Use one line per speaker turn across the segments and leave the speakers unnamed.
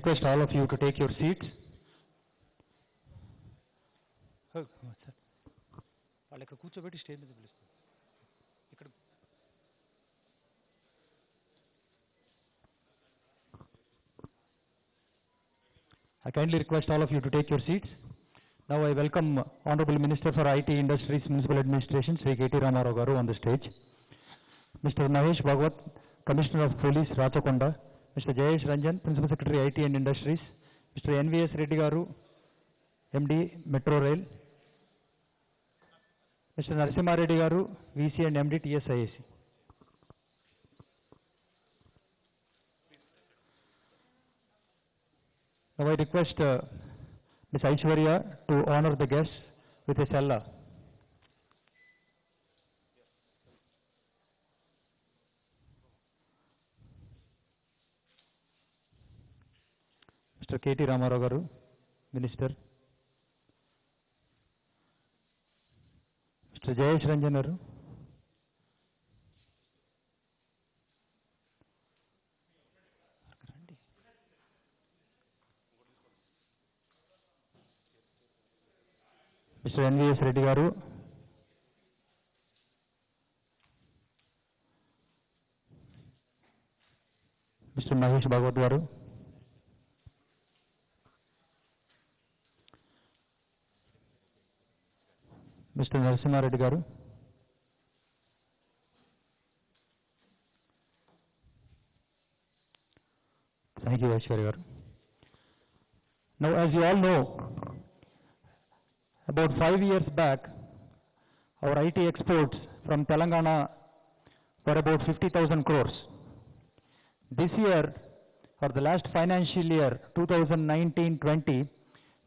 request all of you to take your seats. I kindly request all of you to take your seats. Now I welcome Honorable Minister for IT Industries Municipal Administration, Sri K.T. Ramarao Garu on the stage. Mr. Mahesh Bhagwat, Commissioner of Police, Rachakonda. Mr. Jayesh Ranjan, Principal Secretary, IT and Industries. Mr. N.V.S. Reddy Garu, MD, Metro Rail. Mr. Narasimha Reddy Garu, VC and MD, TSIAC. Now I request Ms. Aishwarya to honor the guests with a salla. Mr. K.T. Ramarao Garu, Minister. Mr. Jayesh Ranjan Garu. Mr. N.V.S. Reddy Garu. Mr. Mahesh Bhagwat Garu. Mr. Narasimha Reddy Garu. Thank you, Aishwarya Garu. Now, as you all know, about 5 years back, our IT exports from Telangana were about 50,000 crores. This year, or the last financial year, 2019-20,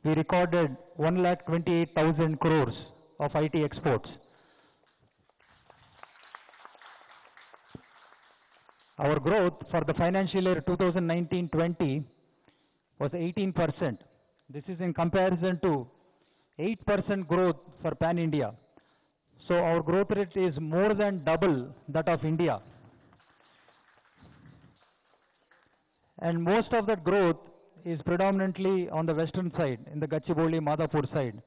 we recorded 1,28,000 crores of IT exports. Our growth for the financial year 2019-20 was 18%. This is in comparison to 8% growth for Pan-India. So our growth rate is more than double that of India. And most of that growth is predominantly on the western side, in the Gachibowli, Madhapur side.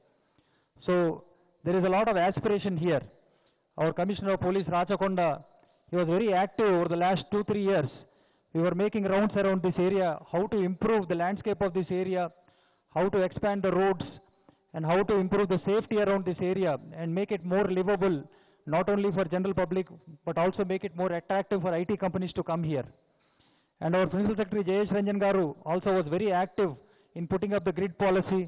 So there is a lot of aspiration here. Our Commissioner of Police, Rachakonda, he was very active over the last 2-3 years. We were making rounds around this area, how to improve the landscape of this area, how to expand the roads, and how to improve the safety around this area and make it more livable, not only for general public, but also make it more attractive for IT companies to come here. And our Principal Secretary Jayesh Ranjan Garu also was very active in putting up the grid policy,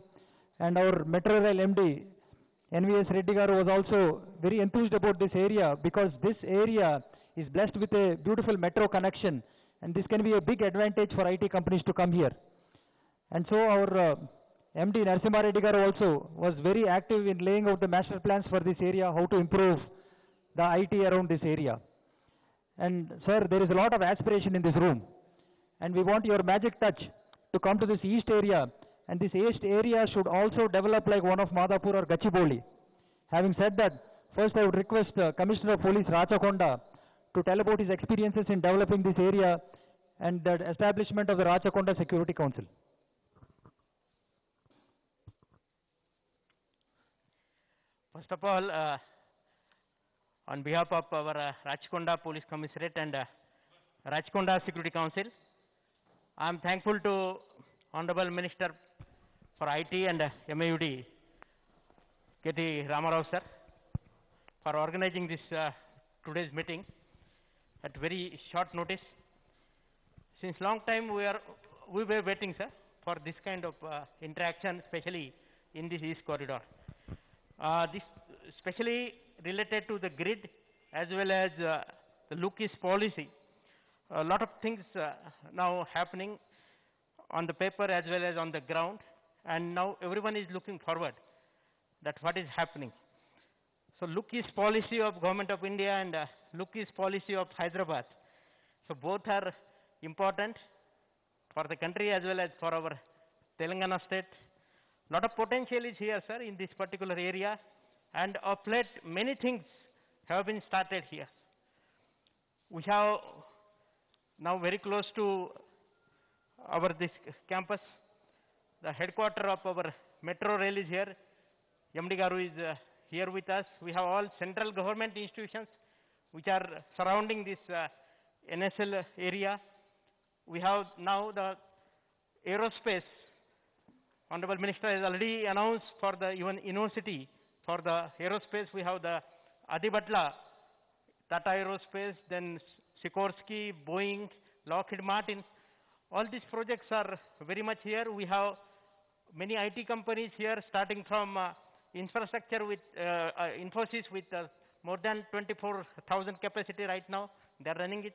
and our Metro Rail MD, N.V.S. Reddy Garu, was also very enthused about this area because this area is blessed with a beautiful metro connection, and this can be a big advantage for IT companies to come here. And so our MD Narasimha Reddy Garu also was very active in laying out the master plans for this area, how to improve the IT around this area. And sir, there is a lot of aspiration in this room, and we want your magic touch to come to this east area, and this east area should also develop like one of Madhapur or Gachibowli. Having said that, first I would request Commissioner of Police Rachakonda to tell about his experiences in developing this area and the establishment of the Rachakonda Security Council.
First of all, on behalf of our Rachakonda Police Commissariat and Rachakonda Security Council, I am thankful to Honorable Minister for IT and MAUD, K.T. Ramarao sir, for organizing this today's meeting at very short notice. Since long time we were waiting, sir, for this kind of interaction, especially in this East Corridor. This especially related to the grid as well as the look-east policy. A lot of things now happening on the paper as well as on the ground, and now everyone is looking forward that what is happening. So look-east policy of Government of India and look-east policy of Hyderabad. So both are important for the country as well as for our Telangana state. Lot of potential is here, sir, in this particular area, and of late many things have been started here. We have now very close to our this campus. The headquarter of our metro rail is here. MD Garu is here with us. We have all central government institutions which are surrounding this NSL area. We have now the aerospace. Honorable Minister has already announced for the even university for the aerospace. We have the Adibatla, Tata Aerospace, then Sikorsky, Boeing, Lockheed Martin. All these projects are very much here. We have many IT companies here, starting from infrastructure with Infosys with more than 24,000 capacity right now. They're running it.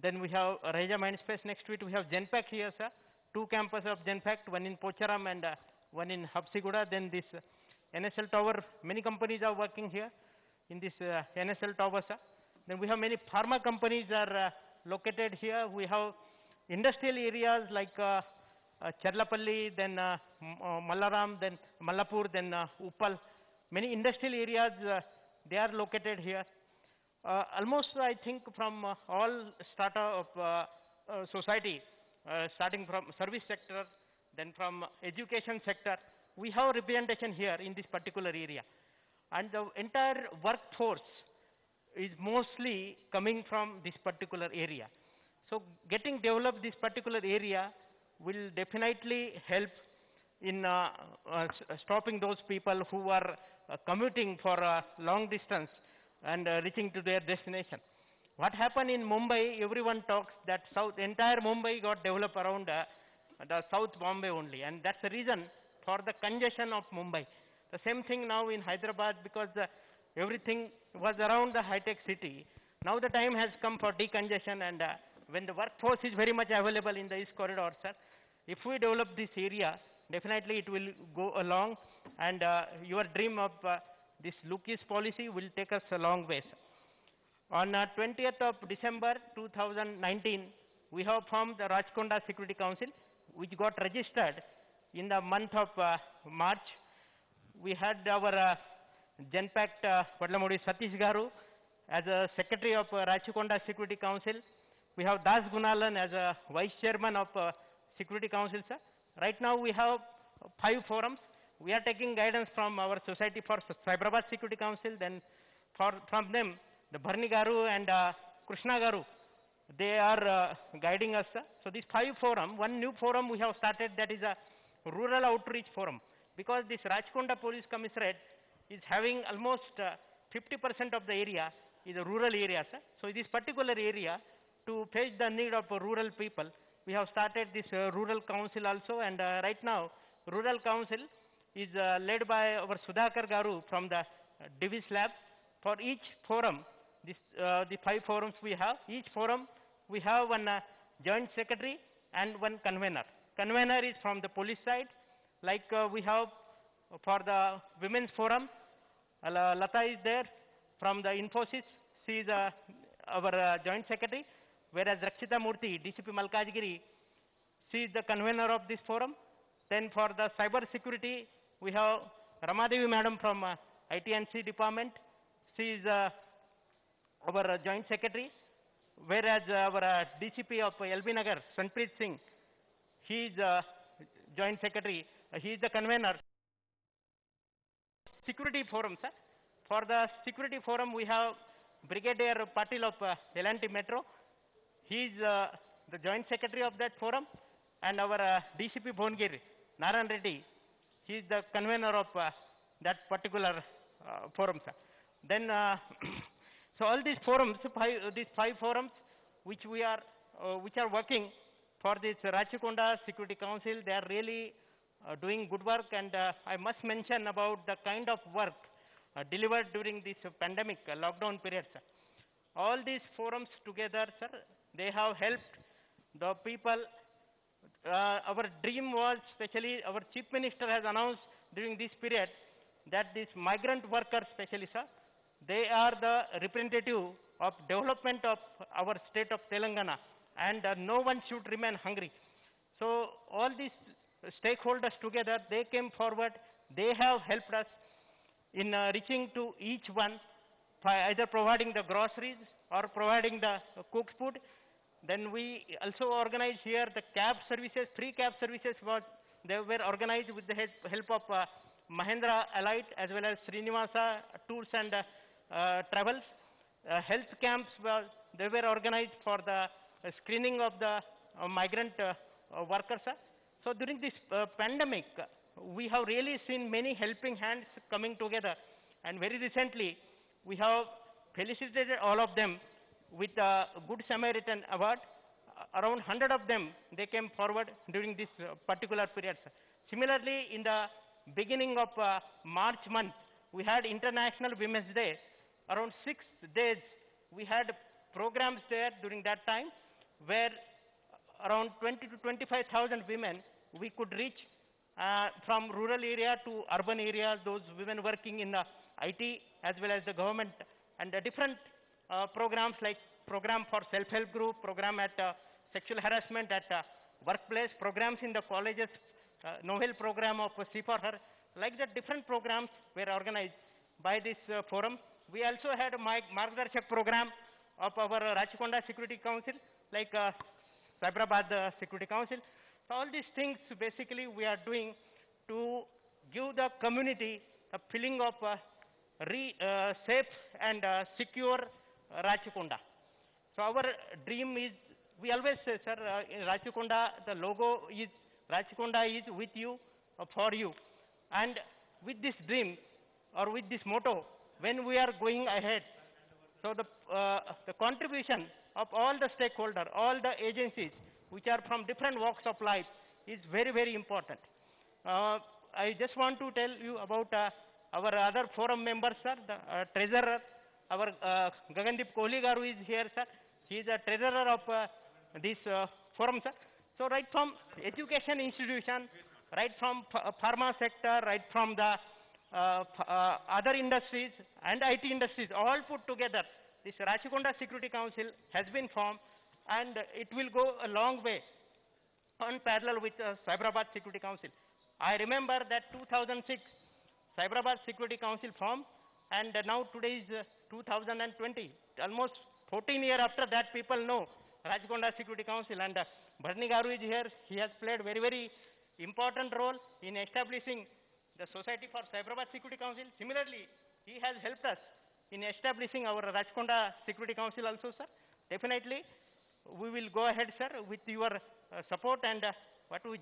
Then we have Raheja Mindspace next to it. We have Genpact here, sir. 2 campuses of Genpact, one in Pocharam and one in Habsiguda. Then this NSL Tower, many companies are working here in this NSL Tower, sir. Then we have many pharma companies are located here. We have industrial areas like Cherlapalli, then Mallaram, then Mallapur, then Uppal. Many industrial areas, they are located here. Almost, I think, from all strata of society, starting from service sector, then from education sector, we have representation here in this particular area. And the entire workforce is mostly coming from this particular area. So getting developed this particular area will definitely help in stopping those people who are commuting for a long distance and reaching to their destination. What happened in Mumbai, everyone talks that entire Mumbai got developed around the South Bombay only, and that's the reason for the congestion of Mumbai. The same thing now in Hyderabad, because everything was around the high-tech city. Now the time has come for decongestion, and when the workforce is very much available in the East Corridor, sir, if we develop this area, definitely it will go along, and your dream of this Lucas policy will take us a long way, sir. On 20th of December 2019, we have formed the Rajkonda Security Council, which got registered in the month of March. We had our Genpact Vadlamudi Satish Garu as a secretary of Rajkonda Security Council. We have Das Gunalan as a vice chairman of Security Council, sir. Right now we have 5 forums. We are taking guidance from our Society for Cyberabad Security Council. Then from them, the Bharni Garu and Krishna Garu, they are guiding us, sir. So these 5 forums, one new forum we have started, that is a rural outreach forum. Because this Rajkonda Police Commissariat is having almost 50% of the area is a rural area, sir. So this particular area, to face the need of rural people, we have started this rural council also, and right now, rural council is led by our Sudhakar Garu from the Divis Lab. For each forum, the 5 forums we have, each forum we have one joint secretary and one convener. Convener is from the police side, like we have for the women's forum, Lata is there from the Infosys, she is our joint secretary, whereas Rakshita Murthy, DCP Malkajgiri, she is the convener of this forum. Then for the cyber security, we have Ramadevi madam from IT&C department, she is our joint secretary, whereas our DCP of LB Nagar, Sanpreet Singh, he is joint secretary, he is the convener. Security forum, sir. For the security forum, we have Brigadier Patil of L&T Metro. He is the joint secretary of that forum, and our DCP Bhongir, Naran Reddy, he is the convener of that particular forum, sir. Then, so all these forums, these 5 forums, which are working for this Rajkonda Security Council, they are really doing good work, and I must mention about the kind of work delivered during this pandemic lockdown period, sir. All these forums together, sir, they have helped the people. Our dream was, especially our Chief Minister has announced during this period that these migrant workers, especially, sir, they are the representative of development of our state of Telangana, and no one should remain hungry. So all these stakeholders together, they came forward, they have helped us in reaching to each one by either providing the groceries or providing the cooked food. Then we also organized here the cab services, free cab services they were organized with the help of Mahindra Allied as well as Srinivasa Tours and Travels. Health camps they were organized for the screening of the migrant workers. So during this pandemic, we have really seen many helping hands coming together. And very recently, we have felicitated all of them with a Good Samaritan Award. Around 100 of them, they came forward during this particular period. Similarly, in the beginning of March month, we had International Women's Day. Around 6 days, we had programs there during that time where around 20 to 25,000 women we could reach from rural area to urban areas, those women working in the IT as well as the government, and the different programs like program for self-help group, program at sexual harassment at workplace, programs in the colleges, novel program of C for Her, like that different programs were organized by this forum. We also had a Margdarshak program of our Rachakonda Security Council, like Cyberabad Security Council. So all these things basically we are doing to give the community a feeling of safe and secure Rachakonda. So our dream is, we always say, sir, in Rachakonda, the logo is, Rachakonda is with you, for you. And with this dream, or with this motto, when we are going ahead, so the contribution of all the stakeholders, all the agencies, which are from different walks of life, is very, very important. I just want to tell you about our other forum members, sir, the treasurer, our Gagandeep Kohli Garu is here, sir. He is a treasurer of this forum, sir. So right from education institution, right from pharma sector, right from the other industries and IT industries, all put together, this Rachakonda Security Council has been formed, and it will go a long way on parallel with Cyberabad Security Council. I remember that 2006, Cyberabad Security Council formed, and now today is 2020. Almost 14 years after that, people know Rachakonda Security Council, and Bharani Garu is here. He has played very, very important role in establishing the Society for Cyberabad Security Council. Similarly, he has helped us in establishing our Rachakonda Security Council also, sir. Definitely, we will go ahead, sir, with your support, and what we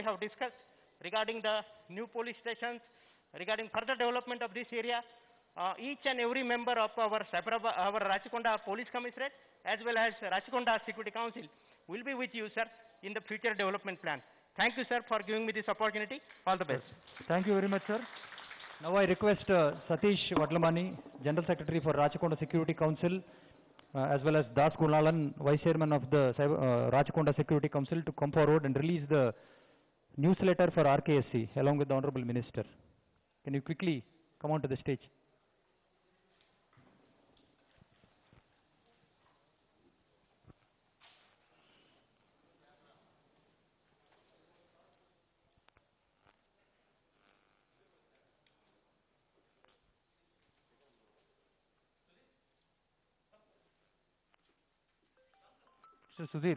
have discussed regarding the new police stations, regarding further development of this area. Each and every member of our Rachakonda Police Commissariat as well as Rachakonda Security Council will be with you, sir, in the future development plan. Thank you, sir, for giving me this opportunity. All the best.
Thank you very much, sir. Now I request Satish Wadlamani, General Secretary for Rachakonda Security Council, as well as Das Gunalan, Vice Chairman of the Rachakonda Security Council, to come forward and release the newsletter for RKSC along with the Honorable Minister. Can you quickly come onto the stage? Mr. Sudhir,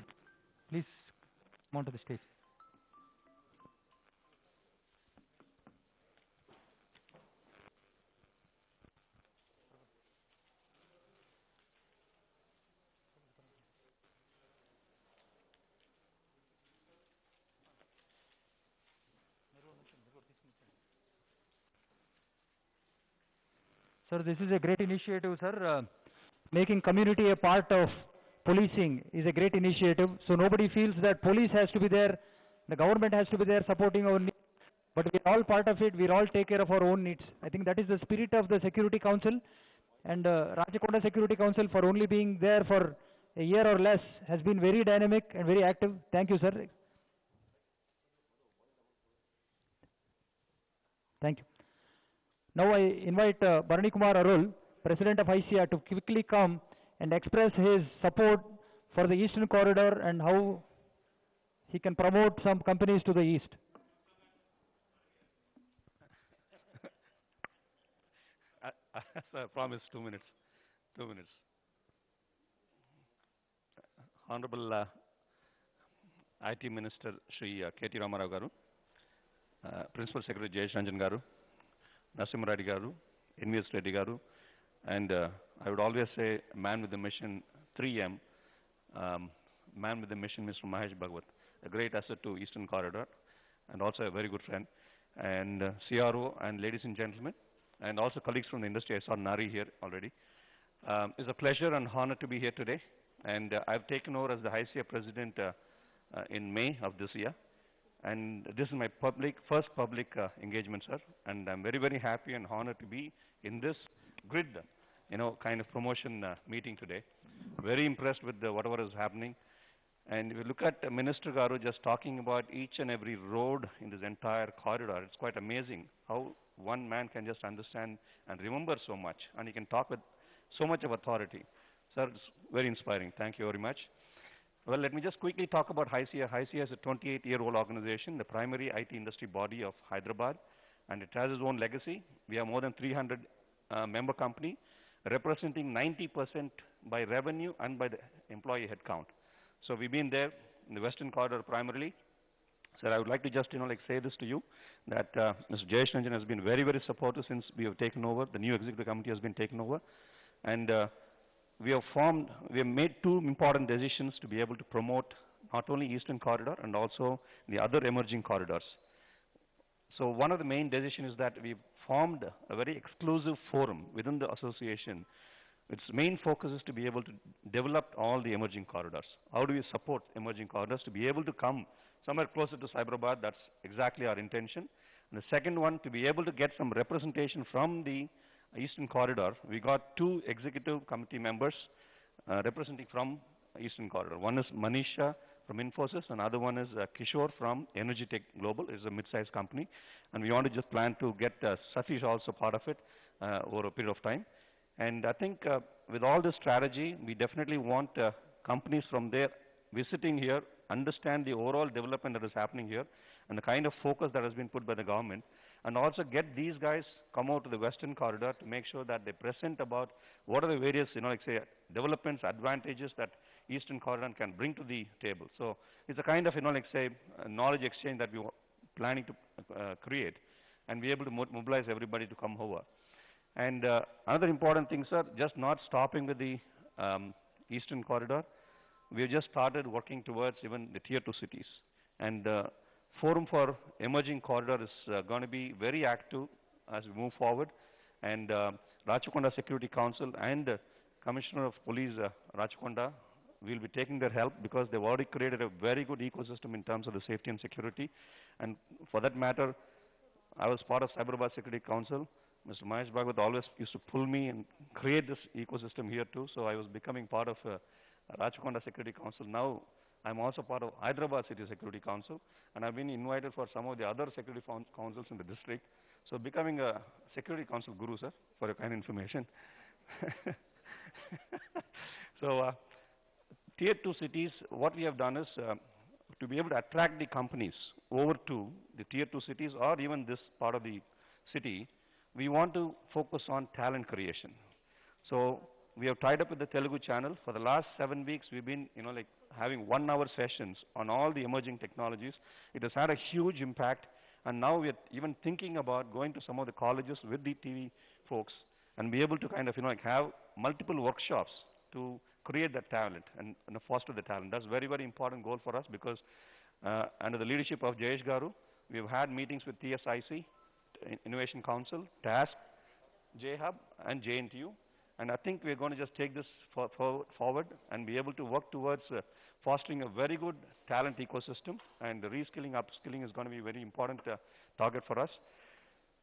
please come onto the stage. Sir, this is a great initiative, sir. Making community a part of policing is a great initiative. So nobody feels that police has to be there, the government has to be there supporting our needs, but we're all part of it, we'll all take care of our own needs. I think that is the spirit of the Security Council, and Rachakonda Security Council, for only being there for a year or less, has been very dynamic and very active. Thank you, sir. Thank you. Now I invite Bharani Kumar Arul, President of ICIA, to quickly come and express his support for the Eastern Corridor and how he can promote some companies to the east.
So I promise 2 minutes. 2 minutes. Honorable IT Minister Shri K.T. Ramarao Garu, Principal Secretary Jayesh Ranjan Garu, Nasim Reddy Garu, NVS Reddy Garu, and I would always say man with the mission 3M, man with the mission Mr. Mahesh Bhagwat, a great asset to Eastern Corridor and also a very good friend, and CRO and ladies and gentlemen, and also colleagues from the industry. I saw Nari here already. It's a pleasure and honor to be here today, and I've taken over as the HYSIA President in May of this year. And this is my first public engagement, sir. And I'm very, very happy and honored to be in this grid, kind of promotion meeting today. Very impressed with whatever is happening. And if you look at Minister Garu just talking about each and every road in this entire corridor, it's quite amazing how one man can just understand and remember so much. And he can talk with so much of authority. Sir, it's very inspiring. Thank you very much. Well, let me just quickly talk about HYSIA. HYSIA is a 28-year-old organization, the primary IT industry body of Hyderabad, and it has its own legacy. We have more than 300 member company, representing 90% by revenue and by the employee headcount. So we've been there in the Western Corridor primarily. Sir, I would like to just, say this to you, that Mr. Jayesh Ranjan has been very, very supportive since we have taken over. The new executive committee has been taken over. And we have made two important decisions to be able to promote not only Eastern Corridor and also the other emerging corridors. So one of the main decisions is that we've formed a very exclusive forum within the association. Its main focus is to be able to develop all the emerging corridors. How do we support emerging corridors to be able to come somewhere closer to Cyberabad? That's exactly our intention. And the second one, to be able to get some representation from the Eastern Corridor. We got two executive committee members representing from Eastern Corridor. One is Manisha from Infosys, and another one is Kishore from Energy Tech Global. It's a mid-sized company. And we want to just plan to get Satish also part of it over a period of time. And I think with all this strategy, we definitely want companies from there visiting here, understand the overall development that is happening here, and the kind of focus that has been put by the government, and also get these guys come out to the Western Corridor to make sure that they present about what are the various, developments, advantages that Eastern Corridor can bring to the table. So it's a kind of, knowledge exchange that we are planning to create, and be able to mobilize everybody to come over. And another important thing, sir, just not stopping with the Eastern Corridor. We have just started working towards even the Tier 2 cities. And Forum for Emerging Corridor is going to be very active as we move forward. And Rachakonda Security Council and Commissioner of Police Rachakonda will be taking their help, because they've already created a very good ecosystem in terms of the safety and security. And for that matter, I was part of Cyberabad Security Council. Mr. Mahesh Bhagwat always used to pull me and create this ecosystem here too. So I was becoming part of Rachakonda Security Council. Now I'm also part of Hyderabad City Security Council, and I've been invited for some of the other security councils in the district. So becoming a security council guru, sir, for your kind information. So Tier 2 cities, what we have done is to be able to attract the companies over to the Tier 2 cities or even this part of the city, we want to focus on talent creation. So we have tied up with the Telugu channel. For the last 7 weeks, we've been, having 1-hour sessions on all the emerging technologies. It has had a huge impact, and now we are even thinking about going to some of the colleges with the TV folks and be able to kind of, have multiple workshops to create that talent and foster the talent. That's a very, very important goal for us, because under the leadership of Jayesh Garu, we've had meetings with TSIC, Innovation Council, TASC, J-Hub, and JNTU. And I think we're going to just take this forward and be able to work towards fostering a very good talent ecosystem. And the reskilling, upskilling is going to be a very important target for us.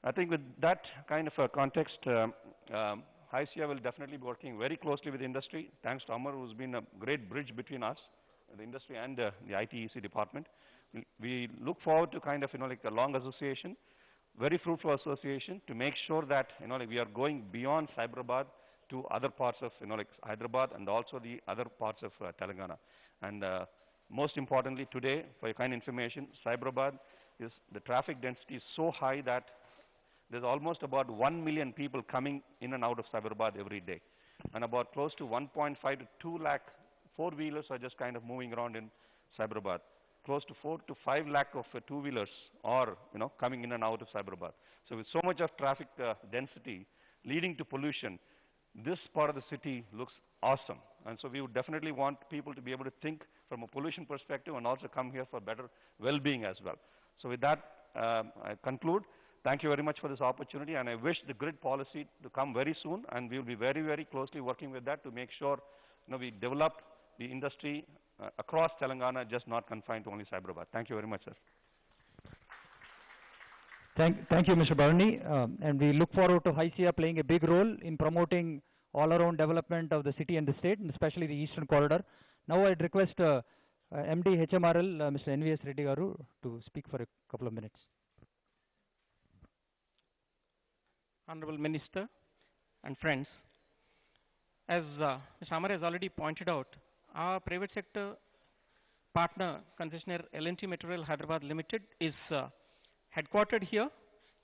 I think with that kind of a context, HYSIA will definitely be working very closely with the industry. Thanks to Amar, who's been a great bridge between us, the industry, and the ITEC department. We look forward to kind of, a long association, very fruitful association, to make sure that, we are going beyond Cyberabad to other parts of, Hyderabad and also the other parts of Telangana. And most importantly, today, for your kind information, Cyberabad is, the traffic density is so high that there's almost about 1 million people coming in and out of Cyberabad every day, and about close to 1.5 to 2 lakh four-wheelers are just kind of moving around in Cyberabad. Close to 4 to 5 lakh of two-wheelers are, coming in and out of Cyberabad. So with so much of traffic density leading to pollution, this part of the city looks awesome. And so we would definitely want people to be able to think from a pollution perspective and also come here for better well-being as well. So with that, I conclude. Thank you very much for this opportunity, and I wish the grid policy to come very soon, and we will be very, very closely working with that to make sure we develop the industry across Telangana, just not confined to only Cyberabad. Thank you very much, sir.
Thank you, Mr. Bharani. And we look forward to HYCIA playing a big role in promoting all-around development of the city and the state, and especially the Eastern Corridor. Now I'd request MD HMRL, Mr. NVS Reddy Garu, to speak for a couple of minutes.
Honorable Minister and friends, as Mr. Amar has already pointed out, our private sector partner, concessionaire L&T Metro Rail Hyderabad Limited, is headquartered here.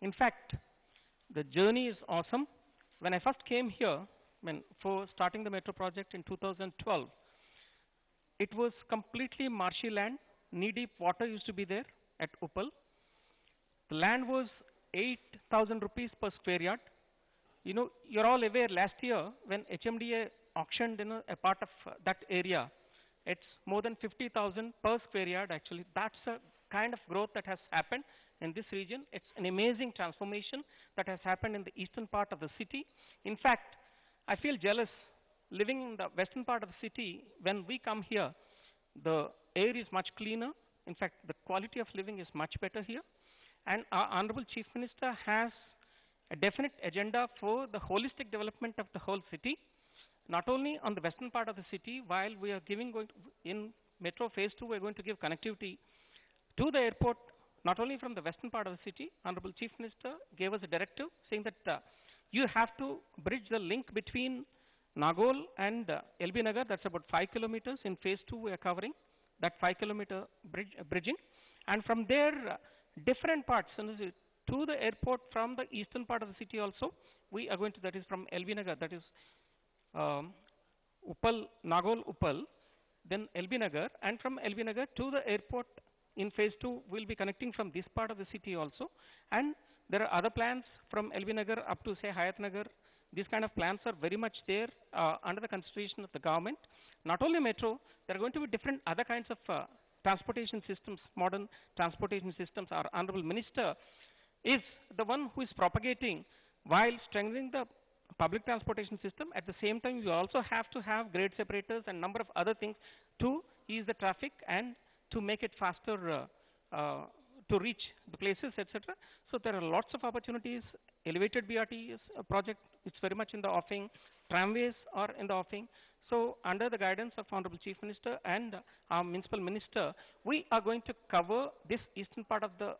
In fact, the journey is awesome. When I first came here, for starting the metro project in 2012, it was completely marshy land. Knee-deep water used to be there at Uppal. The land was 8,000 rupees per square yard. You're all aware last year when HMDA auctioned a part of that area, it's more than 50,000 per square yard actually. That's a kind of growth that has happened in this region. It's an amazing transformation that has happened in the eastern part of the city. In fact, I feel jealous living in the western part of the city. When we come here, the air is much cleaner. In fact, the quality of living is much better here. And our Honorable Chief Minister has a definite agenda for the holistic development of the whole city, not only on the western part of the city. While we are in Metro Phase 2, we're going to give connectivity to the airport, not only from the western part of the city. Honorable Chief Minister gave us a directive saying that you have to bridge the link between Nagol and LB Nagar. That's about 5 kilometers. In Phase 2, we are covering that 5-kilometer bridging. And from there, different parts to the airport from the eastern part of the city also, we are going to, that is from LB Nagar, that is Uppal, Nagol, Uppal, then LB Nagar, and from LB Nagar to the airport in Phase 2, we'll be connecting from this part of the city also. And there are other plans from LB Nagar up to, say, Hayat Nagar. These kind of plans are very much there under the consideration of the government. Not only metro, there are going to be different other kinds of transportation systems, modern transportation systems. Our Honorable Minister is the one who is propagating while strengthening the public transportation system. At the same time, you also have to have grade separators and number of other things to ease the traffic and to make it faster to reach the places, etc. So there are lots of opportunities. Elevated BRT is a project. It's very much in the offing. Tramways are in the offing. So under the guidance of Honorable Chief Minister and our Municipal Minister, we are going to cover this eastern part of the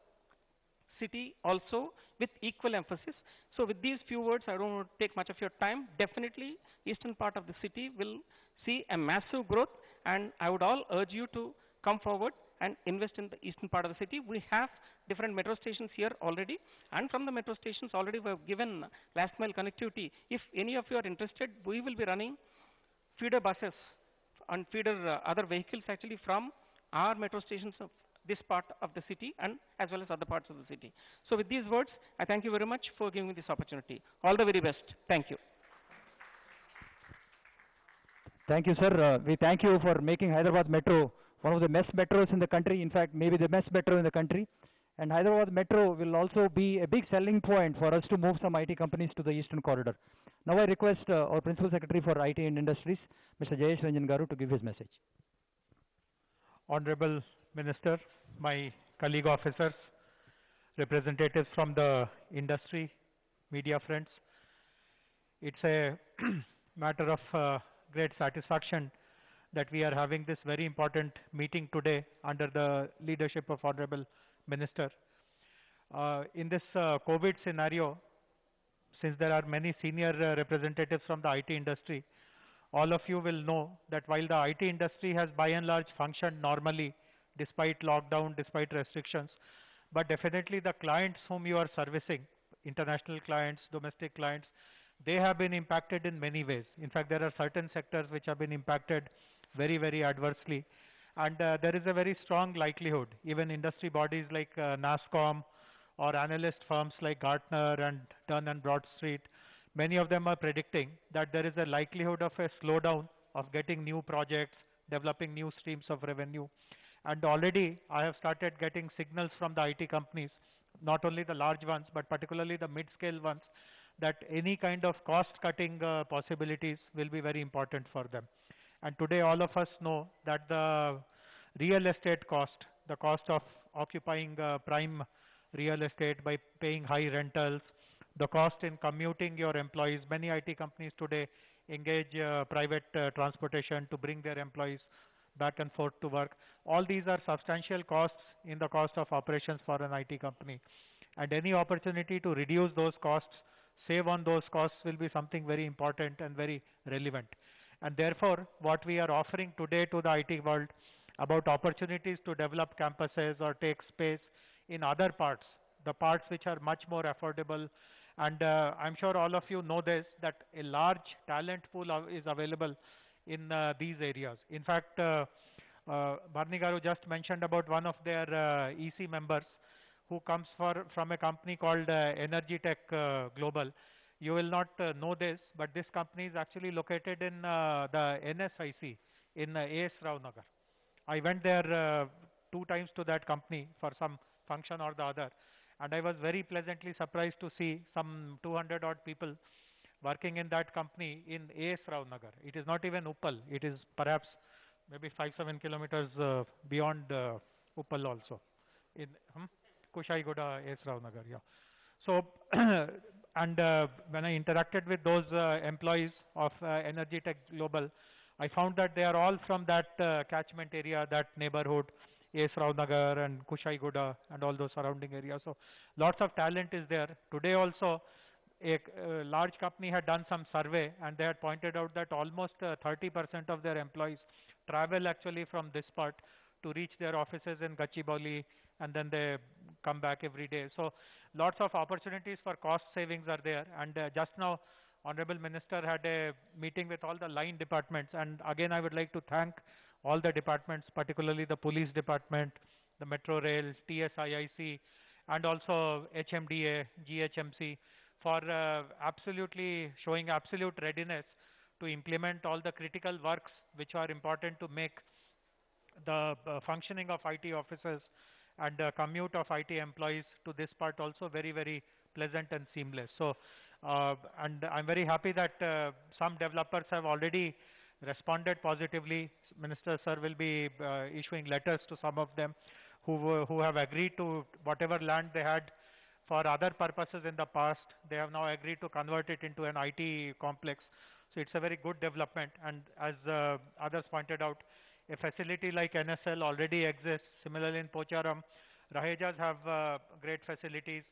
city also with equal emphasis. So with these few words, I don't want to take much of your time. Definitely, eastern part of the city will see a massive growth, and I would all urge you to come forward and invest in the eastern part of the city. We have different metro stations here already, and from the metro stations already we have given last mile connectivity. If any of you are interested, we will be running feeder buses and feeder other vehicles actually from our metro stations of this part of the city and as well as other parts of the city. So with these words, I thank you very much for giving me this opportunity. All the very best. Thank you.
Thank you, sir. We thank you for making Hyderabad Metro one of the best metros in the country, in fact, maybe the best metro in the country. And Hyderabad Metro will also be a big selling point for us to move some IT companies to the Eastern Corridor. Now I request our Principal Secretary for IT and Industries, Mr. Jayesh Ranjan Garu, to give his message.
Honorable Minister, my colleague officers, representatives from the industry, media friends, it's a matter of great satisfaction that we are having this very important meeting today under the leadership of Honorable Minister. In this COVID scenario, since there are many senior representatives from the IT industry, all of you will know that while the IT industry has by and large functioned normally despite lockdown, despite restrictions, but definitely the clients whom you are servicing, international clients, domestic clients, they have been impacted in many ways. In fact, there are certain sectors which have been impacted very adversely. And there is a very strong likelihood, even industry bodies like NASSCOM or analyst firms like Gartner and Dun and Bradstreet, many of them are predicting that there is a likelihood of a slowdown of getting new projects, developing new streams of revenue. And already I have started getting signals from the IT companies, not only the large ones, but particularly the mid-scale ones, that any kind of cost-cutting possibilities will be very important for them. And today all of us know that the real estate cost, the cost of occupying prime real estate by paying high rentals, the cost in commuting your employees. Many IT companies today engage private transportation to bring their employees back and forth to work. All these are substantial costs in the cost of operations for an IT company. And any opportunity to reduce those costs, save on those costs, will be something very important and very relevant. And therefore, what we are offering today to the IT world about opportunities to develop campuses or take space in other parts, the parts which are much more affordable. And I'm sure all of you know this, that a large talent pool is available in these areas. In fact, Bharani Garu just mentioned about one of their EC members who comes from a company called Energy Tech Global. You will not know this, but this company is actually located in the NSIC in AS Rao Nagar. I went there 2 times to that company for some function or the other, and I was very pleasantly surprised to see some 200 odd people working in that company in AS Rao Nagar. It is not even Uppal. It is perhaps maybe 5-7 kilometers beyond Uppal also, in Kushaiguda, AS Rao Nagar. Yeah. So, and when I interacted with those employees of Energy Tech Global, I found that they are all from that catchment area, that neighborhood, AS Rao Nagar and Kushaiguda and all those surrounding areas. So lots of talent is there. Today also, a large company had done some survey, and they had pointed out that almost 30% of their employees travel actually from this part to reach their offices in Gachibowli, and then they come back every day. So lots of opportunities for cost savings are there. And just now, Honorable Minister had a meeting with all the line departments, and again I would like to thank all the departments, particularly the police department, the Metro Rail, TSIIC, and also HMDA, GHMC, for absolutely showing absolute readiness to implement all the critical works which are important to make the functioning of IT offices and commute of IT employees to this part also very pleasant and seamless. So, and I'm very happy that some developers have already responded positively. Minister Sir will be issuing letters to some of them who have agreed to whatever land they had for other purposes in the past. They have now agreed to convert it into an IT complex. So it's a very good development. And as others pointed out, a facility like NSL already exists. Similarly in Pocharam, Rahejas have great facilities.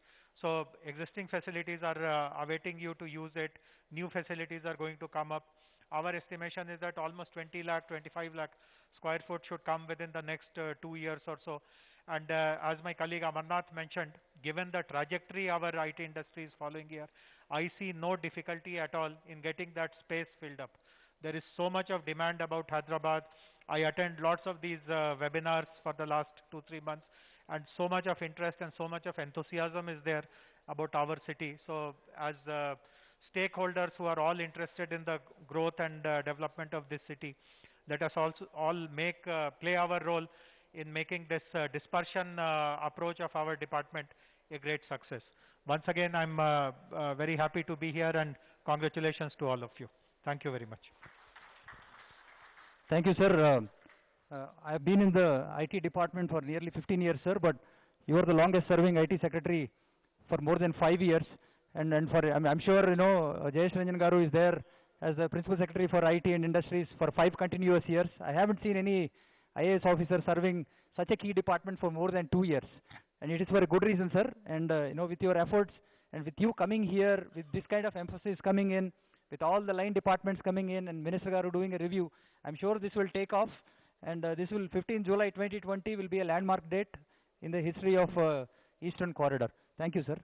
So existing facilities are awaiting you to use it. New facilities are going to come up. Our estimation is that almost 20 lakh, 25 lakh square foot should come within the next 2 years or so. And as my colleague Amarnath mentioned, given the trajectory our IT industry is following here, I see no difficulty at all in getting that space filled up. There is so much of demand about Hyderabad. I attend lots of these webinars for the last 2-3 months, and so much of interest and so much of enthusiasm is there about our city. So as stakeholders who are all interested in the growth and development of this city, let us also all play our role in making this dispersion approach of our department a great success. Once again, I'm very happy to be here, and congratulations to all of you. Thank you very much.
Thank you, sir. I have been in the IT department for nearly 15 years, sir, but you are the longest serving IT secretary for more than 5 years. And I'm sure, you know, Jayesh Ranjan Garu is there as the Principal Secretary for IT and Industries for 5 continuous years. I haven't seen any IAS officer serving such a key department for more than 2 years. And it is for a good reason, sir. And, you know, with your efforts and with you coming here, with this kind of emphasis coming in, with all the line departments coming in and Minister Garu doing a review, I'm sure this will take off. And this will, 15 July 2020 will be a landmark date in the history of Eastern Corridor. Thank you, sir.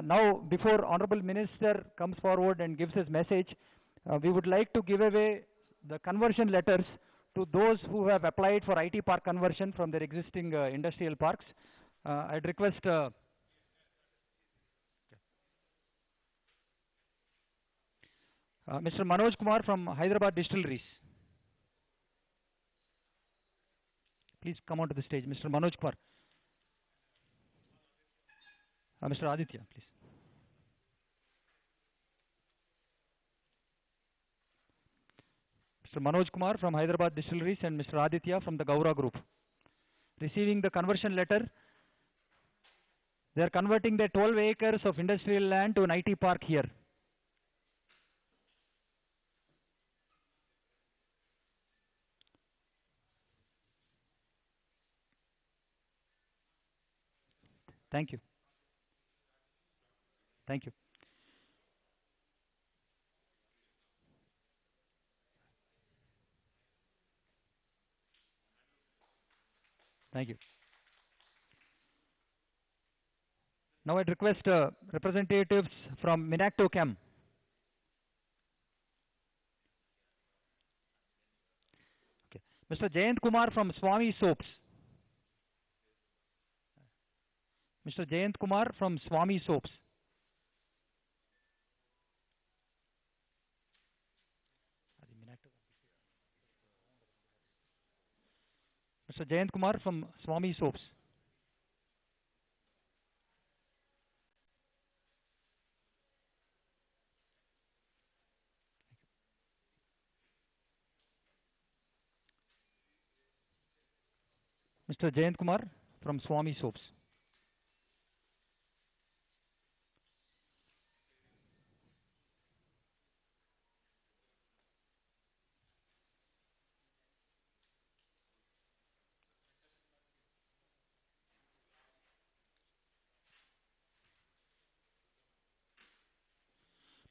Now, before Honorable Minister comes forward and gives his message, we would like to give away the conversion letters to those who have applied for IT park conversion from their existing industrial parks, I'd request Mr. Manoj Kumar from Hyderabad Distilleries. Please come onto the stage, Mr. Manoj Kumar. Mr. Aditya, please. Mr. Manoj Kumar from Hyderabad Distilleries and Mr. Aditya from the Gaura Group. Receiving the conversion letter, they are converting their 12 acres of industrial land to an IT park here. Thank you. Thank you. Thank you. Now I'd request representatives from Minacto Chem. Okay. Mr. Jayant Kumar from Swami Soaps. Mr. Jayant Kumar from Swami Soaps. Mr. Jayant Kumar from Swami Soaps. Mr. Jayant Kumar from Swami Soaps.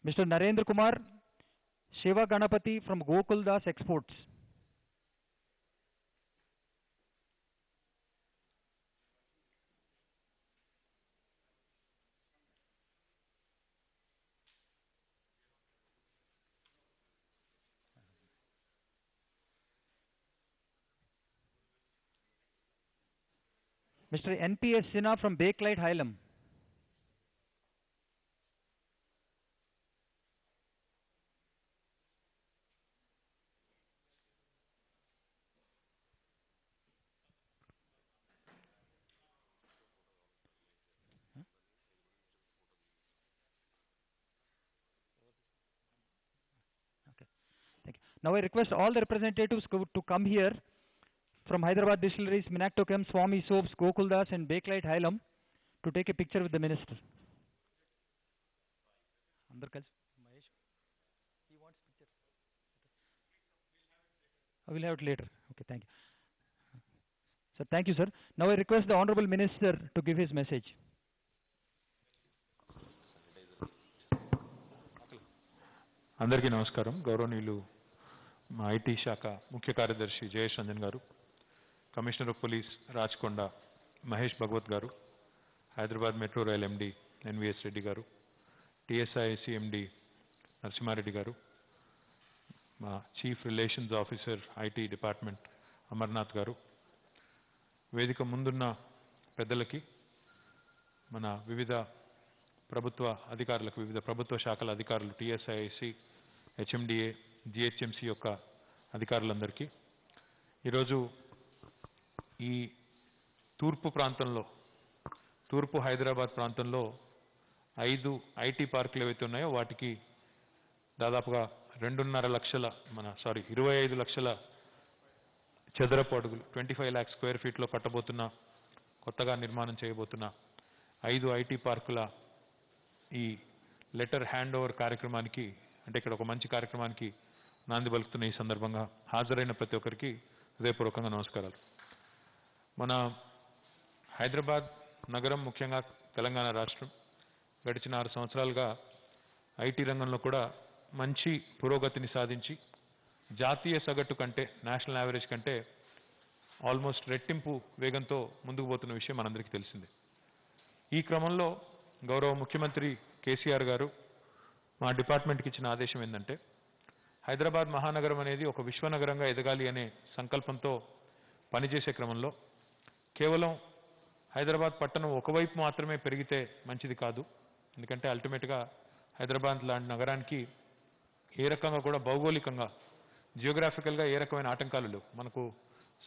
Mr. Narendra Kumar Shiva Ganapati from Gokuldas Exports. Mr. NPS Sinha from Bakelite Hylam. Now I request all the representatives to come here from Hyderabad Distilleries, Minacto Chem, Swami Soaps, Gokuldas and Bakelite Hylam to take a picture with the minister. He wants picture. We'll have it later. Okay, thank you. So thank you, sir. Now I request the Honorable Minister to give his message.
అందరికీ నమస్కారం. గౌరవనీయులు మా IT శాఖ ముఖ్య కార్యదర్శి Jayesh Ranjan garu, commissioner of police Rachakonda Mahesh Bhagwat garu, Hyderabad metro rail MD NVS Reddy garu, TSIC MD Narasimha Reddy garu, మా chief relations officer IT department Amarnath garu, వేదిక ముందున్న పెద్దలకి, మన వివిధ ప్రభుత్వ అధికారులకు, వివిధ ప్రభుత్వ శాఖల అధికారులు, టీఎస్ఐసి, హెచ్ఎండిఏ, జిహెచ్ఎంసి యొక్క అధికారులందరికీ, ఈరోజు ఈ తూర్పు ప్రాంతంలో, తూర్పు హైదరాబాద్ ప్రాంతంలో 5 ఐటీ పార్కులు ఏవైతే ఉన్నాయో వాటికి దాదాపుగా 2.5 లక్షల 25 లక్షల చదరపు అడుగులు, 25 lakh square feet లో కట్టబోతున్న, కొత్తగా నిర్మాణం చేయబోతున్న 5 ఐటీ పార్కుల ఈ లెటర్ హ్యాండ్ ఓవర్ కార్యక్రమానికి, అంటే ఇక్కడ ఒక మంచి కార్యక్రమానికి నాంది పలుకుతున్న ఈ సందర్భంగా హాజరైన ప్రతి ఒక్కరికి హృదయపూర్వకంగా నమస్కారాలు. మన హైదరాబాద్ నగరం, ముఖ్యంగా తెలంగాణ రాష్ట్రం గడిచిన 6 సంవత్సరాలుగా ఐటీ రంగంలో కూడా మంచి పురోగతిని సాధించి జాతీయ సగటు కంటే, నేషనల్ యావరేజ్ కంటే ఆల్మోస్ట్ రెట్టింపు వేగంతో ముందుకు పోతున్న విషయం మనందరికీ తెలిసిందే. ఈ క్రమంలో గౌరవ ముఖ్యమంత్రి కేసీఆర్ గారు మా డిపార్ట్మెంట్కి ఇచ్చిన ఆదేశం ఏంటంటే, హైదరాబాద్ మహానగరం అనేది ఒక విశ్వనగరంగా ఎదగాలి అనే సంకల్పంతో పనిచేసే క్రమంలో కేవలం హైదరాబాద్ పట్టణం ఒకవైపు మాత్రమే పెరిగితే మంచిది కాదు. ఎందుకంటే అల్టిమేట్గా హైదరాబాద్ లాంటి నగరానికి ఏ రకంగా కూడా భౌగోళికంగా జియోగ్రాఫికల్గా ఏ రకమైన ఆటంకాలు లేవు. మనకు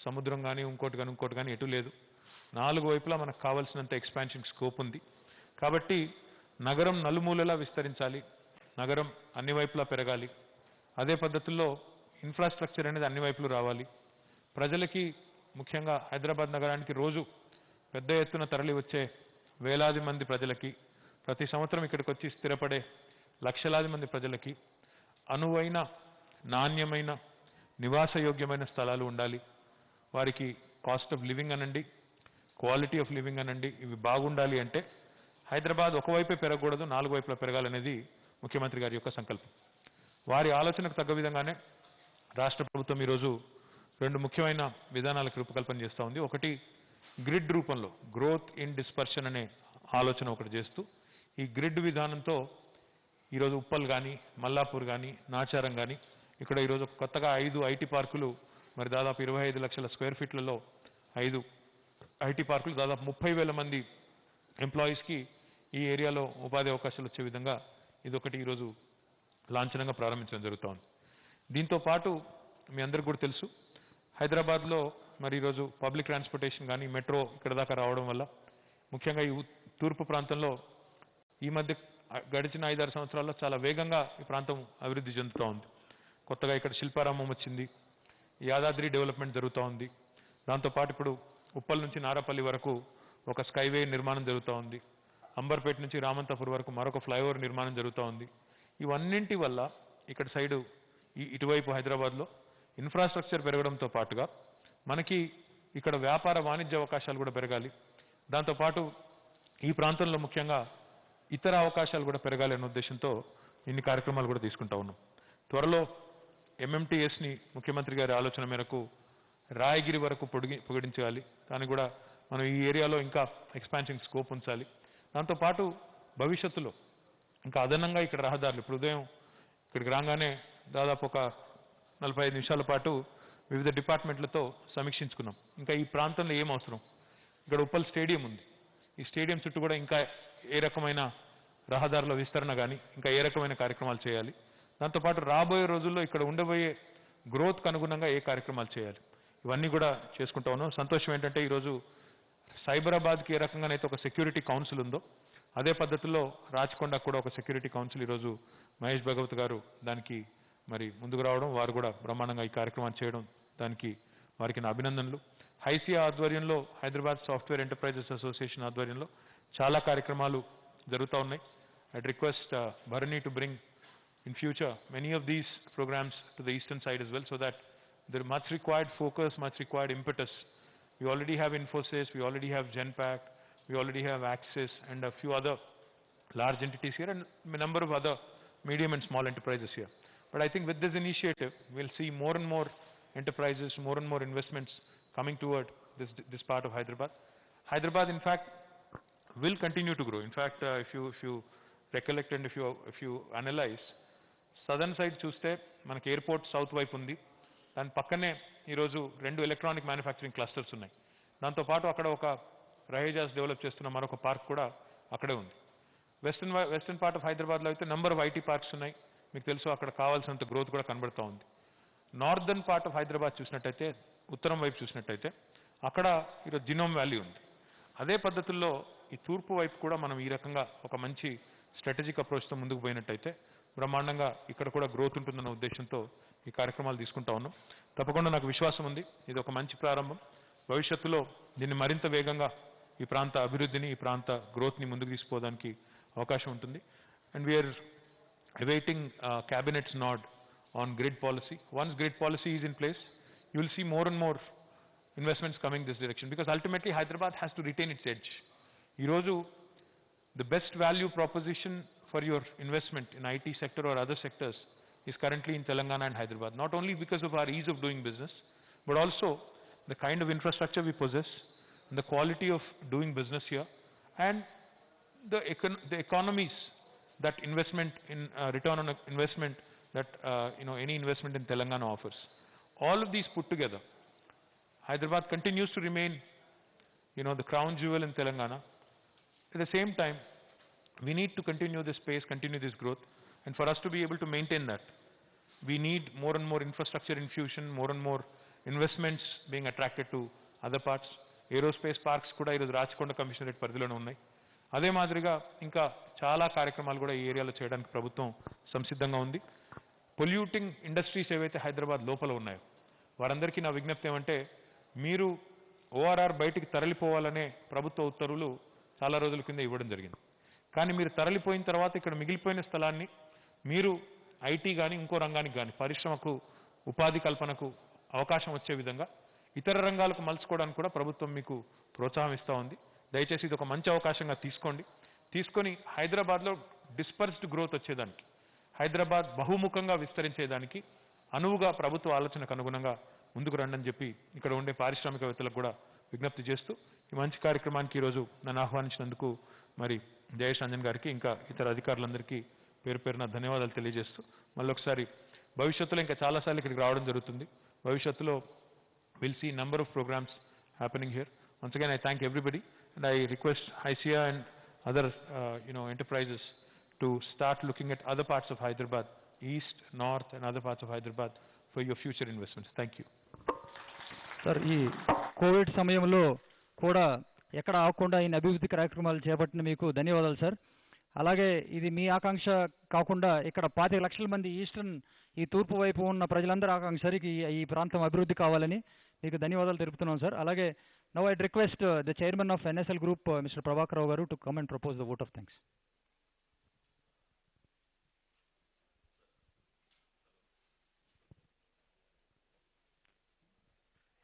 సముద్రం కానీ ఇంకోటి కానీ ఎటు లేదు. 4 వైపులా మనకు కావాల్సినంత ఎక్స్పాన్షన్ స్కోప్ ఉంది. కాబట్టి నగరం నలుమూలలా విస్తరించాలి, నగరం అన్ని వైపులా పెరగాలి. అదే పద్ధతుల్లో ఇన్ఫ్రాస్ట్రక్చర్ అనేది అన్ని వైపులు రావాలి. ప్రజలకి ముఖ్యంగా హైదరాబాద్ నగరానికి రోజు పెద్ద ఎత్తున తరలి వచ్చే వేలాది మంది ప్రజలకి, ప్రతి సంవత్సరం ఇక్కడికి వచ్చి స్థిరపడే లక్షలాది మంది ప్రజలకి అనువైన నాణ్యమైన నివాసయోగ్యమైన స్థలాలు ఉండాలి. వారికి కాస్ట్ ఆఫ్ లివింగ్ అనండి, క్వాలిటీ ఆఫ్ లివింగ్ అనండి, ఇవి బాగుండాలి అంటే హైదరాబాద్ ఒకవైపే పెరగకూడదు, 4 వైపులా పెరగాలనేది ముఖ్యమంత్రి గారి యొక్క సంకల్పం. వారి ఆలోచనకు తగ్గ విధంగానే రాష్ట్ర ప్రభుత్వం ఈరోజు 2 ముఖ్యమైన విధానాలకు రూపకల్పన చేస్తూ ఉంది. ఒకటి గ్రిడ్ రూపంలో గ్రోత్ ఇన్ డిస్పర్షన్ అనే ఆలోచన ఒకటి చేస్తూ, ఈ గ్రిడ్ విధానంతో ఈరోజు ఉప్పల్ కానీ, మల్లాపూర్ కానీ, నాచారం కానీ, ఇక్కడ ఈరోజు కొత్తగా 5 ఐటీ పార్కులు, మరి దాదాపు 25 లక్షల స్క్వేర్ ఫీట్లలో 5 ఐటీ పార్కులు, దాదాపు 30,000 మంది ఎంప్లాయీస్కి ఈ ఏరియాలో ఉపాధి అవకాశాలు వచ్చే విధంగా ఇదొకటి ఈరోజు లాంఛనంగా ప్రారంభించడం జరుగుతోంది. దీంతో పాటు మీ అందరికీ కూడా తెలుసు, హైదరాబాద్లో మరి ఈరోజు పబ్లిక్ ట్రాన్స్పోర్టేషన్ కానీ మెట్రో ఇక్కడ దాకా రావడం వల్ల ముఖ్యంగా ఈ తూర్పు ప్రాంతంలో ఈ మధ్య గడిచిన 5-6 సంవత్సరాల్లో చాలా వేగంగా ఈ ప్రాంతం అభివృద్ధి చెందుతూ ఉంది. కొత్తగా ఇక్కడ శిల్పారామం వచ్చింది, యాదాద్రి డెవలప్మెంట్ జరుగుతూ ఉంది. దాంతోపాటు ఇప్పుడు ఉప్పల్ నుంచి నారాపల్లి వరకు ఒక స్కైవే నిర్మాణం జరుగుతూ ఉంది. అంబర్పేట నుంచి రామంతపూర్ వరకు మరొక ఫ్లైఓవర్ నిర్మాణం జరుగుతూ ఉంది. ఇవన్నింటి వల్ల ఇక్కడ సైడు ఇటువైపు హైదరాబాద్లో ఇన్ఫ్రాస్ట్రక్చర్ పెరగడంతో పాటుగా మనకి ఇక్కడ వ్యాపార వాణిజ్య అవకాశాలు కూడా పెరగాలి. దాంతోపాటు ఈ ప్రాంతంలో ముఖ్యంగా ఇతర అవకాశాలు కూడా పెరగాలి అనే ఉద్దేశంతో ఇన్ని కార్యక్రమాలు కూడా తీసుకుంటా ఉన్నాం. త్వరలో ఎంఎంటీఎస్ని ముఖ్యమంత్రి గారి ఆలోచన మేరకు రాయగిరి వరకు పొగిడించాలి. కానీ కూడా మనం ఈ ఏరియాలో ఇంకా ఎక్స్పాన్షన్ స్కోప్ ఉంచాలి. దాంతోపాటు భవిష్యత్తులో ఇంకా అదనంగా ఇక్కడ రహదారులు, ఇప్పుడు ఉదయం ఇక్కడికి రాగానే దాదాపు ఒక 45 నిమిషాల పాటు వివిధ డిపార్ట్మెంట్లతో సమీక్షించుకున్నాం. ఇంకా ఈ ప్రాంతంలో ఏం అవసరం, ఇక్కడ ఉప్పల్ స్టేడియం ఉంది, ఈ స్టేడియం చుట్టూ కూడా ఇంకా ఏ రకమైన రహదారుల విస్తరణ కానీ ఇంకా ఏ రకమైన కార్యక్రమాలు చేయాలి. దాంతోపాటు రాబోయే రోజుల్లో ఇక్కడ ఉండబోయే గ్రోత్కు అనుగుణంగా ఏ కార్యక్రమాలు చేయాలి, ఇవన్నీ కూడా చేసుకుంటా ఉన్నాం. సంతోషం ఏంటంటే ఈరోజు సైబరాబాద్కి ఏ రకంగానైతే ఒక సెక్యూరిటీ కౌన్సిల్ ఉందో అదే పద్ధతిలో రాచకొండ కూడా ఒక సెక్యూరిటీ కౌన్సిల్ ఈరోజు మహేష్ భగవత్ గారు దానికి మరి ముందుకు రావడం, వారు కూడా బ్రహ్మాండంగా ఈ కార్యక్రమాన్ని చేయడం, దానికి వారికి నా అభినందనలు. హైసియా ఆధ్వర్యంలో, హైదరాబాద్ సాఫ్ట్వేర్ ఎంటర్ప్రైజెస్ అసోసియేషన్ ఆధ్వర్యంలో చాలా కార్యక్రమాలు జరుగుతూ ఉన్నాయి. I'd request Bharani to bring in future many of these programs to the eastern side as well, so that there is much required focus, much required impetus. We already have Infosys, we already have Genpact, we already have Axis and a few other large entities here and a number of other medium and small enterprises here. But I think with this initiative, we'll see more and more enterprises, more and more investments coming toward this part of Hyderabad. Hyderabad, in fact, will continue to grow. In fact, if you recollect and if you analyze, southern side చూస్తే మనకి airport south వైపు ఉంది, దాని పక్కనే ఈరోజు 2 electronic manufacturing clusters ఉన్నాయి. దాంతోపాటు అక్కడ ఒక రహేజాస్ డెవలప్ చేస్తున్న మరొక పార్క్ కూడా అక్కడే ఉంది. వెస్టర్న్ పార్ట్ ఆఫ్ హైదరాబాద్లో అయితే నెంబర్ ఆఫ్ ఐటీ పార్క్స్ ఉన్నాయి, మీకు తెలుసు, అక్కడ కావాల్సినంత గ్రోత్ కూడా కనబడుతూ ఉంది. నార్దర్న్ పార్ట్ ఆఫ్ హైదరాబాద్ చూసినట్టయితే, ఉత్తరం వైపు చూసినట్టయితే అక్కడ ఈరోజు జినోమ్ వ్యాలీ ఉంది. అదే పద్ధతుల్లో ఈ తూర్పు వైపు కూడా మనం ఈ రకంగా ఒక మంచి స్ట్రాటజిక్ అప్రోచ్తో ముందుకు పోయినట్టయితే బ్రహ్మాండంగా ఇక్కడ కూడా గ్రోత్ ఉంటుందన్న ఉద్దేశంతో ఈ కార్యక్రమాలు తీసుకుంటా ఉన్నాం. తప్పకుండా నాకు విశ్వాసం ఉంది, ఇది ఒక మంచి ప్రారంభం. భవిష్యత్తులో దీన్ని మరింత వేగంగా ఈ ప్రాంత అభివృద్ధిని, ఈ ప్రాంత గ్రోత్ని ముందుకు తీసుకోవడానికి అవకాశం ఉంటుంది. And we are awaiting cabinet's nod on grid policy. Once grid policy is in place, you will see more and more investments coming this direction, because ultimately Hyderabad has to retain its edge. Iroju, the best value proposition for your investment in IT sector or other sectors is currently in Telangana and Hyderabad, not only because of our ease of doing business, but also the kind of infrastructure we possess, and the quality of doing business here, and the economies that investment in return on investment that any investment in Telangana offers. All of these put together, Hyderabad continues to remain the crown jewel in Telangana. At the same time, we need to continue this pace, continue this growth, and for us to be able to maintain that, we need more and more infrastructure infusion, more and more investments being attracted to other parts. Aerospace parks kuda iroju Rachkonda Commissionerate పరిధిలోనే ఉన్నాయి. అదే మాదిరిగా ఇంకా చాలా కార్యక్రమాలు కూడా ఈ ఏరియాలో చేయడానికి ప్రభుత్వం సంసిద్ధంగా ఉంది. పొల్యూటింగ్ ఇండస్ట్రీస్ ఏవైతే హైదరాబాద్ లోపల ఉన్నాయో వారందరికీ నా విజ్ఞప్తి ఏమంటే, మీరు ఓఆర్ఆర్ బయటికి తరలిపోవాలనే ప్రభుత్వ ఉత్తర్వులు చాలా రోజుల కింద ఇవ్వడం జరిగింది. కానీ మీరు తరలిపోయిన తర్వాత ఇక్కడ మిగిలిపోయిన స్థలాన్ని మీరు ఐటీ కానీ ఇంకో రంగానికి కానీ పరిశ్రమకు ఉపాధి కల్పనకు అవకాశం వచ్చే విధంగా ఇతర రంగాలకు మలుచుకోవడానికి కూడా ప్రభుత్వం మీకు ప్రోత్సాహం ఇస్తూ ఉంది. దయచేసి ఇది ఒక మంచి అవకాశంగా తీసుకొని హైదరాబాద్లో డిస్పర్స్డ్ గ్రోత్ వచ్చేదానికి, హైదరాబాద్ బహుముఖంగా విస్తరించేదానికి అనువుగా ప్రభుత్వ ఆలోచనకు అనుగుణంగా ముందుకు రండి అని చెప్పి ఇక్కడ ఉండే పారిశ్రామికవేత్తలకు కూడా విజ్ఞప్తి చేస్తూ ఈ మంచి కార్యక్రమానికి ఈరోజు నన్ను ఆహ్వానించినందుకు మరి జయేష్ రంజన్ గారికి ఇంకా ఇతర అధికారులందరికీ పేరు పేరున ధన్యవాదాలు తెలియజేస్తూ మళ్ళొకసారి భవిష్యత్తులో ఇంకా చాలాసార్లు ఇక్కడికి రావడం జరుగుతుంది. భవిష్యత్తులో we'll see number of programs happening here. Once again, I thank everybody, and I request ICIA and other enterprises to start looking at other parts of Hyderabad, east, north, and other parts of Hyderabad for your future investments. Thank you.
Sir, ఈ Covid సమయంలో కూడా ఎక్కడ ఆగకుండా ఈ అభివృద్ధి కార్యక్రమాలు చేపట్టిన మీకు ధన్యవాదాలు సార్. అలాగే ఇది మీ ఆకాంక్ష కాకుండా ఇక్కడ 25 లక్షల మంది ఈస్టర్న్ ఈ తూర్పు వైపు ఉన్న ప్రజలందరూ ఆకాంక్ష సార్ ఈ ప్రాంతం అభివృద్ధి కావాలని మీకు ధన్యవాదాలు తెలుపుతున్నాం సార్. అలాగే now I request the chairman of NSL group mister Prabhakar Rao garu to come and propose the vote of thanks.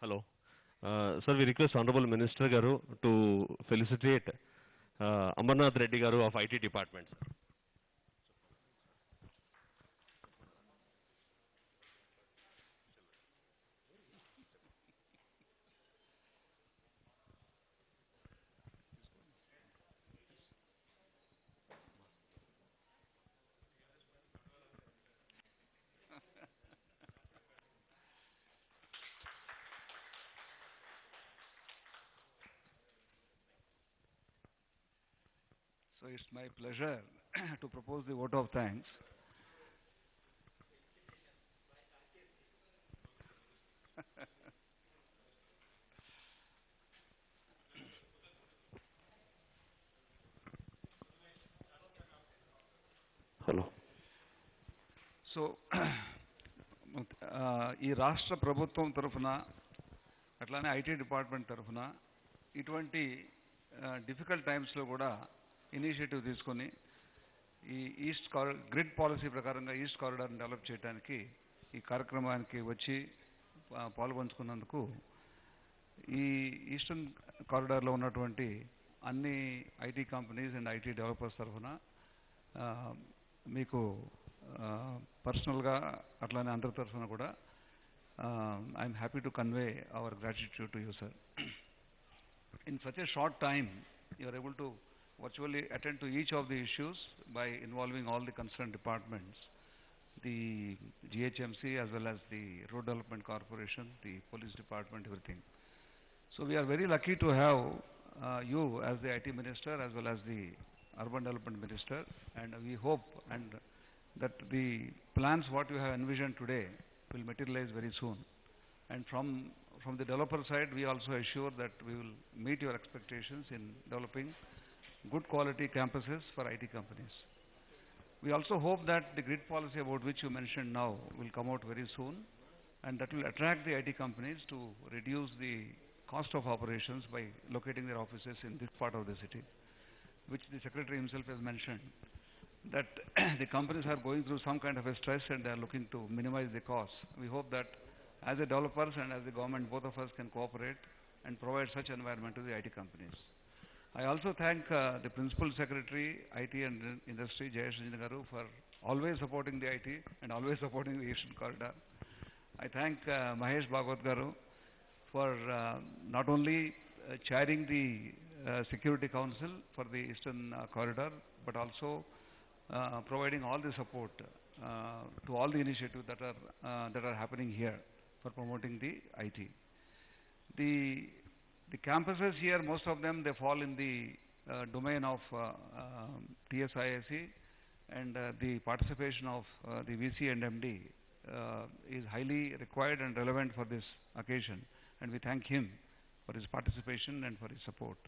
Hello. Sir, we request Honorable Minister Garu to felicitate Amarnath Reddy Garu of IT Department. Sir.
So it's my pleasure to propose the vote of thanks.
Hello.
So, ఈ రాష్ట్ర ప్రభుత్వం తరఫున అట్లానే IT department తరఫున ఇటువంటి difficult టైమ్స్లో కూడా initiative తీసుకొని ఈ ఈస్ట్ గ్రిడ్ పాలసీ ప్రకారంగా ఈస్ట్ కారిడార్ని డెవలప్ చేయడానికి ఈ కార్యక్రమానికి వచ్చి పాల్పంచుకున్నందుకు ఈ ఈస్టర్న్ కారిడార్లో ఉన్నటువంటి అన్ని IT companies and IT developers తరఫున మీకు పర్సనల్గా అట్లానే అందరి తరఫున కూడా I'm happy to convey hour gratitude to you sir. In such a short time you are able to virtually attend to each of the issues by involving all the concerned departments, the GHMC as well as the Road Development Corporation, the Police Department, everything. So we are very lucky to have you as the IT Minister as well as the Urban Development Minister, and we hope and that the plans what you have envisioned today will materialize very soon. And from the developer side, we also assure that we will meet your expectations in developing good quality campuses for IT companies. We also hope that the grid policy about which you mentioned now will come out very soon, and that will attract the IT companies to reduce the cost of operations by locating their offices in this part of the city, which the Secretary himself has mentioned, that the companies are going through some kind of a stress and they are looking to minimize the costs. We hope that as a developers and as the government, both of us can cooperate and provide such environment to the IT companies. I also thank the Principal Secretary, IT and Industry, Jayesh Ranjan Garu, for always supporting the IT and always supporting the Eastern Corridor. I thank Mahesh Bhagwat Garu for not only chairing the Security Council for the Eastern Corridor, but also providing all the support to all the initiatives that are happening here for promoting the IT. The campuses here, most of them, they fall in the domain of TSIAC, and the participation of the VC and MD is highly required and relevant for this occasion, and we thank him for his participation and for his support.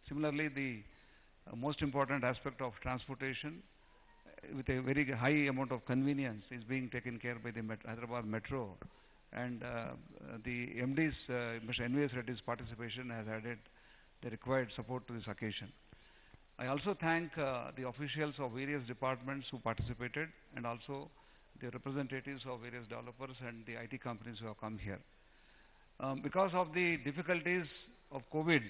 Similarly, the most important aspect of transportation with a very high amount of convenience is being taken care by the Hyderabad Metro, and the MD's, Mr. NVS Reddy's participation has added the required support to this occasion. I also thank the officials of various departments who participated, and also the representatives of various developers and the IT companies who have come here. Because of the difficulties of COVID,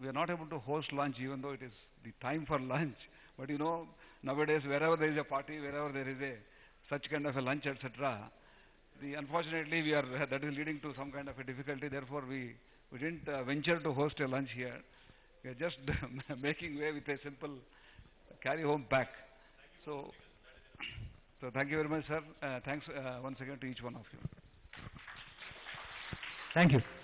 we are not able to host lunch, even though it is the time for lunch. But you know, nowadays, wherever there is a party, wherever there is a such kind of a lunch, etc., unfortunately, that is leading to some kind of a difficulty. Therefore, we didn't venture to host a lunch here. We are just making way with a simple carry-home pack. So thank you very much, sir. Thanks once again to each one of you.
Thank you.